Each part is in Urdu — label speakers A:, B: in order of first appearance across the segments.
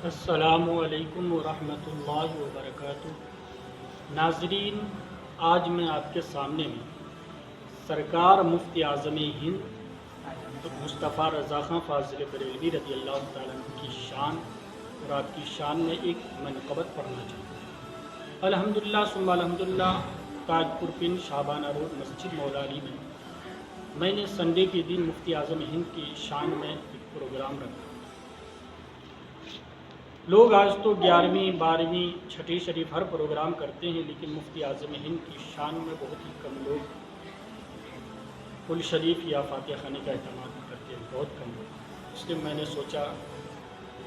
A: السلام علیکم ورحمۃ اللہ وبرکاتہ۔ ناظرین، آج میں آپ کے سامنے سرکار مفتی اعظم ہند مصطفیٰ رضا خان فاضل بریلوی رضی اللہ تعالیٰ عنہ کی شان اور آپ کی شان میں ایک منقبت پڑھنا چاہتا ہوں۔ الحمدللہ ثم الحمدللہ، تاج پور پن شابانہ روڈ مسجد مولا علی میں میں نے سنڈے کے دن مفتی اعظم ہند کی شان میں ایک پروگرام رکھا۔ لوگ آج تو 11ویں 12ویں 6ٹھی شریف ہر پروگرام کرتے ہیں، لیکن مفتی اعظم ہند کی شان میں بہت ہی کم لوگ کل شریف یا فاتحہ خانی کا اہتمام کرتے ہیں، بہت کم لوگ۔ اس لیے میں نے سوچا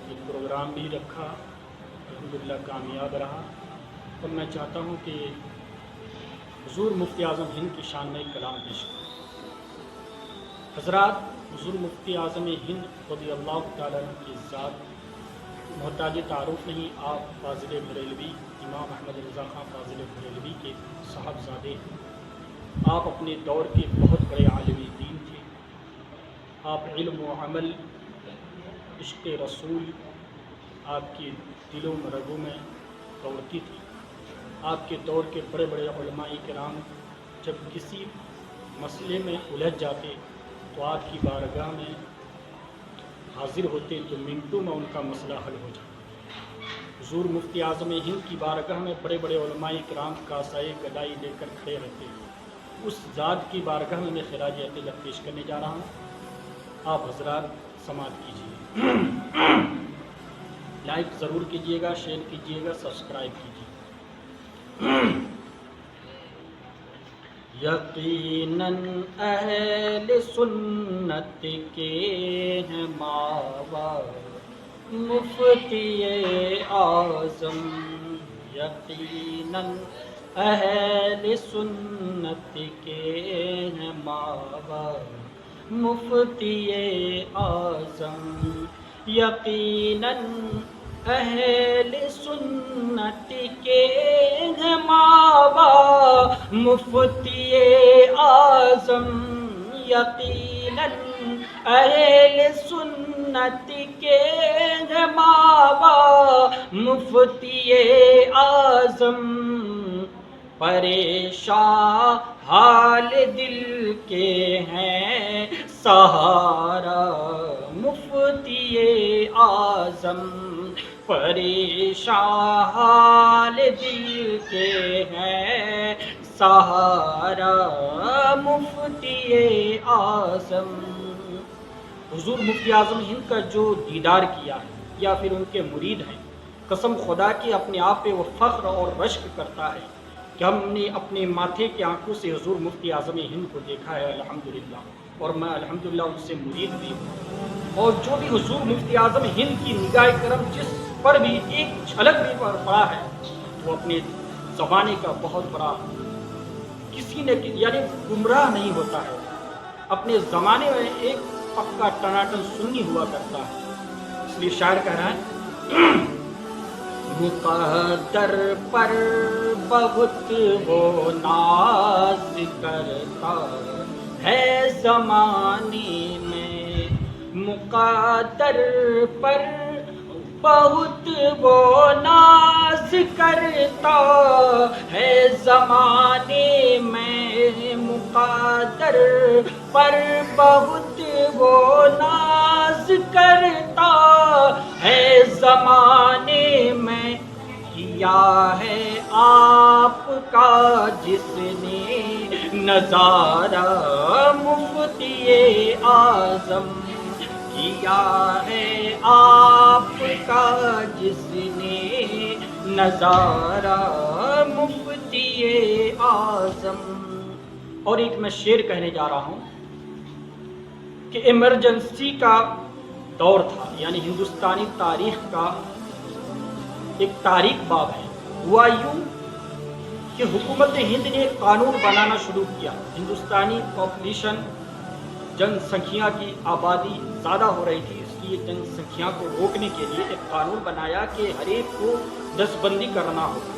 A: ایک پروگرام بھی رکھا، الحمدللہ کامیاب رہا، اور میں چاہتا ہوں کہ حضور مفتی اعظم ہند کی شان میں ایک کلام پیش کروں۔ حضرات، حضور مفتی اعظم ہند رضی اللہ تعالیٰ عنہ کی ذات محتاج تعارف نہیں۔ آپ فاضل بریلوی، امام احمد رضا خان فاضل بریلوی کے صاحبزادے ہیں۔ آپ اپنے دور کے بہت بڑے عالم دین تھے۔ آپ علم و عمل، عشق رسول آپ کے دل و رگوں میں دوڑتی تھی۔ آپ کے دور کے بڑے بڑے علماء کرام جب کسی مسئلے میں الجھ جاتے تو آپ کی بارگاہ میں حاضر ہوتے تو منٹوں میں ان کا مسئلہ حل ہو جاتا۔ حضور مفتی اعظم ہند کی بارگاہ میں بڑے بڑے علماء کرام کاسائے گدائی لے کر کھڑے رہتے ہیں۔ اس ذات کی بارگاہ میں خراج عقیدت پیش کرنے جا رہا ہوں، آپ حضرات سماعت کیجیے۔ لائک ضرور کیجیے گا، شیئر کیجیے گا، سبسکرائب کیجیے۔ یقیناً اہل سنت کے ہیں ماوا مفتی اعظم، یقیناً اہل سنت کے ہیں ماوا مفتی اعظم، یقیناً اہل سنت کے ہیں ماوا مفتی اعظم، یقیناً اہل سنت کے ہیں ماوا مفتی اعظم، پریشان حال دل کے ہیں سہارا مفتی اعظم، پریشان حال دل کے ہیں سہارا مفتی اعظم۔ حضور مفتی اعظم ہند کا جو دیدار کیا ہے یا پھر ان کے مرید ہیں، قسم خدا کی اپنے آپ پہ وہ فخر اور رشک کرتا ہے کہ ہم نے اپنے ماتھے کی آنکھوں سے حضور مفتی اعظم ہند کو دیکھا ہے، الحمدللہ، اور میں الحمدللہ ان سے مرید بھی ہوں۔ اور جو بھی حضور مفتی اعظم ہند کی نگاہ کرم جس پر بھی ایک جھلک بھی پڑا ہے، وہ اپنے زمانے کا بہت بڑا کسی نے یعنی گمراہ نہیں ہوتا ہے، اپنے زمانے میں ایک پکا ٹناٹن سنی ہوا کرتا ہے۔ اس لیے شاعر کہہ رہا ہے، مقدر پر بہت وہ ناز کرتا ہے زمانے میں، مقدر پر بہت وہ ناز کرتا ہے زمانے میں، مقدر پر بہت وہ ناز کرتا ہے زمانے میں، کیا ہے آپ کا جس نے نظارہ مفتی اعظم، کیا ہے آپ کا جس نے نظارہ مفتی اعظم۔ اور ایک میں شعر کہنے جا رہا ہوں کہ ایمرجنسی کا دور تھا، یعنی ہندوستانی تاریخ کا ایک تاریخ باب ہے۔ ہوا یوں کہ حکومت ہند نے ایک قانون بنانا شروع کیا۔ ہندوستانی پاپولیشن، جن سنکھیا کی آبادی زیادہ ہو رہی تھی، اس لیے جن سنکھیا کو روکنے کے لیے ایک قانون بنایا کہ ہر ایک کو نسل بندی کرنا ہوگا،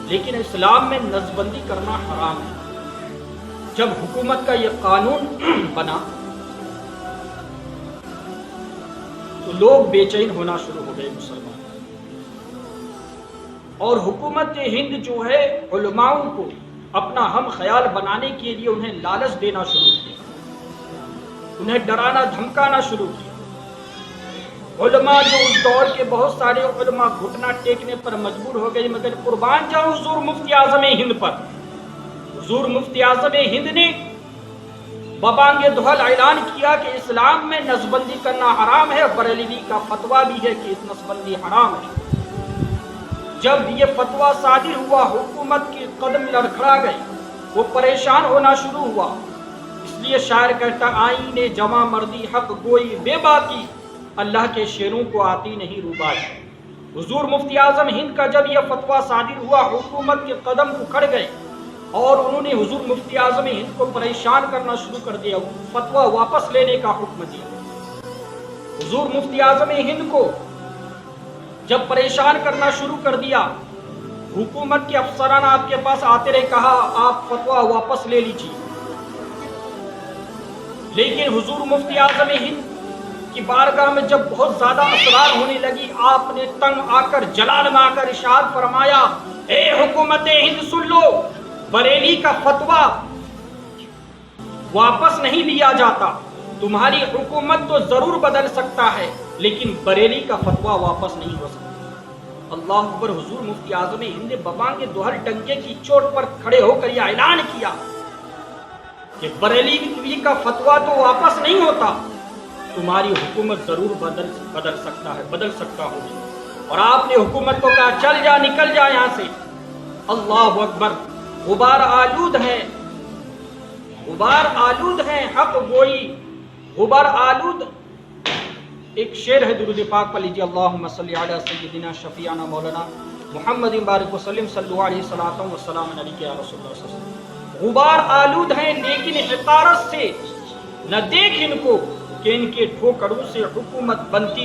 A: لیکن اسلام میں نسل بندی کرنا حرام ہے۔ جب حکومت کا یہ قانون بنا تو لوگ بے چین ہونا شروع ہو گئے، مسلمان اور حکومت ہند جو ہے علماؤں کو اپنا ہم خیال بنانے کے لیے انہیں لالچ دینا شروع کیا، انہیں ڈرانا دھمکانا شروع کیا۔ علماء جو اس دور کے بہت سارے علماء گھٹنا ٹیکنے پر مجبور ہو گئے، مگر قربان جاؤں حضور مفتی اعظم ہند پر۔ حضور مفتی اعظم ہند نے ببانگ دہل اعلان کیا کہ اسلام میں نسبندی کرنا حرام ہے، بریلوی کا فتویٰ بھی ہے کہ اس نسبندی حرام ہے۔ جب یہ فتویٰ صادر ہوا حکومت کے قدم لڑکھڑا گئے، وہ پریشان ہونا شروع ہوا۔ اس لیے شاعر کہتا آئین جواں مردی حق گوئی بے باکی، اللہ کے شیروں کو آتی نہیں روبائی۔ حضور مفتی اعظم ہند کا جب یہ فتویٰ صادر ہوا حکومت کے قدم اکھڑ گئے اور انہوں نے حضور مفتی اعظم ہند کو پریشان کرنا شروع کر دیا، فتویٰ واپس لینے کا حکم دیا۔ حضور مفتی اعظم ہند کو جب پریشان کرنا شروع کر دیا، حکومت کے افسران آپ کے پاس آتے رہے، کہا آپ فتویٰ واپس لے لیجیے، لیکن حضور مفتی اعظم ہند کی بارگاہ میں جب بہت زیادہ اسرار ہونے لگی، آپ نے تنگ آ کر جلال میں آ کر ارشاد فرمایا، اے حکومت ہند سن لو، بریلی کا فتویٰ واپس نہیں لیا جاتا، تمہاری حکومت تو ضرور بدل سکتا ہے لیکن بریلی کا فتویٰ واپس نہیں ہو سکتا۔ اللہ اکبر۔ حضور مفتی اعظم ہند نے ببانگ دہل ڈنکے کی چوٹ پر کھڑے ہو کر یہ اعلان کیا کہ بریلی کا فتویٰ تو واپس نہیں ہوتا، تمہاری حکومت ضرور بدل سکتا ہو۔ اور آپ نے حکومت کو کہا چل جا، نکل جا یہاں سے۔ اللہ اکبر۔ غبار آلود ہیں حق گوئی، غبار آلود۔ ایک شعر ہے، درود پاک پڑھ لیجیے، اللہم صلی علی سیدنا شفیعنا مولانا محمد بارک وسلم، صلی اللہ علیہ وسلم علیہ یا رسول اللہ صلی اللہ علیہ وسلم۔ غبار آلود ہیں لیکن حقارت سے نہ دیکھ ان کو کہ ان کے ٹھوکروں سے حکومت بنتی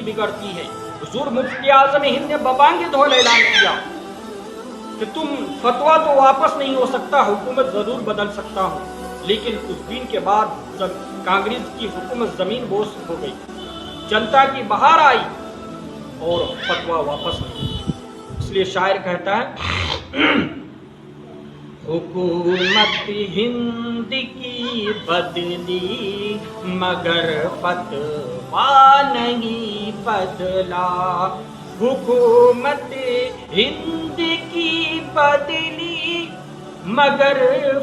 A: بگڑتی ہے، حضور مفتی اعظم ہند نے ببانگ دہل اعلان کیا کہ تم فتویٰ تو واپس نہیں ہو سکتا، حکومت ضرور بدل سکتا ہوں، لیکن کچھ دن کے بعد کانگریس کی حکومت زمین بوس ہو گئی، جنتا کی بہار آئی اور فتویٰ واپس نہیں۔ اس لیے شاعر کہتا ہے حکومت ہند کی بدلی مگر فتویٰ نہیں بدلا، حکومت ہند کی بدلی مگر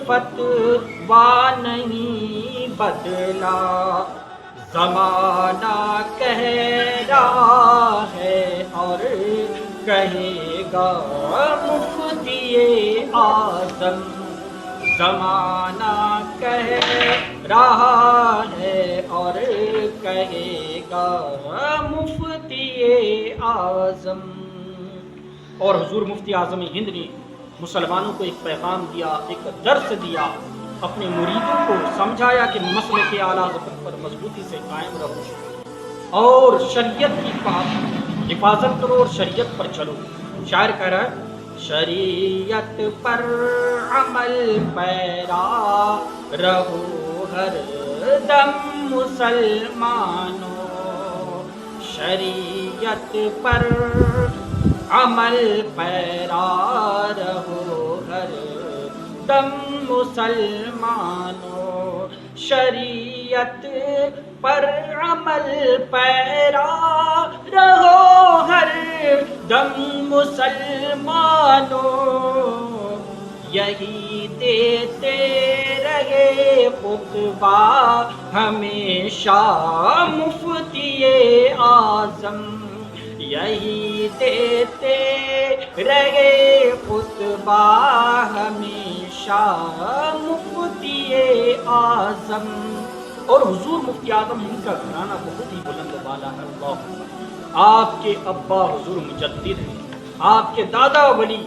A: فتویٰ نہیں بدلا، زمانہ کہہ رہا ہے اور کہے گا مفتی اعظم، زمانہ کہہ رہا ہے اور کہے گا مفتی اعظم۔ اور حضور مفتی اعظم ہند نے مسلمانوں کو ایک پیغام دیا، ایک درس دیا، اپنے مریدوں کو سمجھایا کہ مسلک اعلیٰ حضرت پر مضبوطی سے قائم رہو اور شریعت کی حفاظت کرو اور شریعت پر چلو۔ شاعر کہہ رہا ہے شریعت پر عمل پیرا رہو ہر دم مسلمانوں، شریعت پر عمل پیرا رہو ہر دم مسلمانوں، شریعت پر عمل پیرا رہو ہر دم مسلمانوں، یہی دیتے رہے خطبہ ہمیشہ مفتی اعظم، یہی دیتے رہے خطبہ ہمیشہ مفتی اعظم۔ اور حضور مفتی اعظم ہند کا گھرانہ بہت ہی بلند و بالا ہے۔ اللہ آپ کے ابا حضور مجدد ہیں، آپ کے دادا ولی،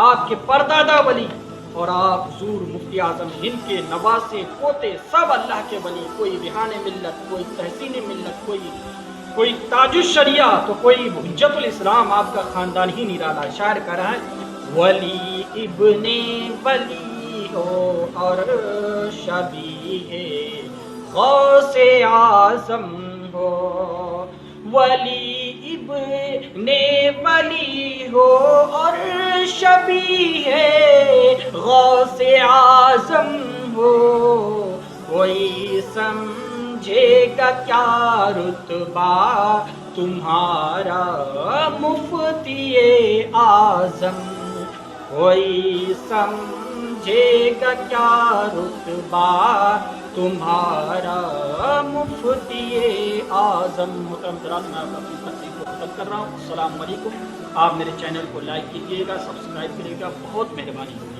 A: آپ کے پردادا ولی، اور آپ حضور مفتی اعظم ہند کے نواسے پوتے سب اللہ کے ولی، کوئی ریحان ملت، کوئی تحسین ملت، کوئی تاج الشریعہ تو کوئی حجت الاسلام، آپ کا خاندان ہی نرالا۔ شاعر کہہ رہا ہے ولی ابن ولی ہو اور شبیہ غوث اعظم ہو، ولی ابن ولی ہو اور شبیہ غوث اعظم ہو، کوئی سمجھے گا کیا رتبہ تمہارا مفتی اعظم، کوئی سمجھے گا کیا رتبہ تمہارا مفتی اعظم۔ محترم حضرات، میں اپنی تقریر کو ختم کر رہا ہوں۔ السلام علیکم۔ آپ میرے چینل کو لائک کیجیے گا، سبسکرائب کریے گا، بہت مہربانی ہوگی۔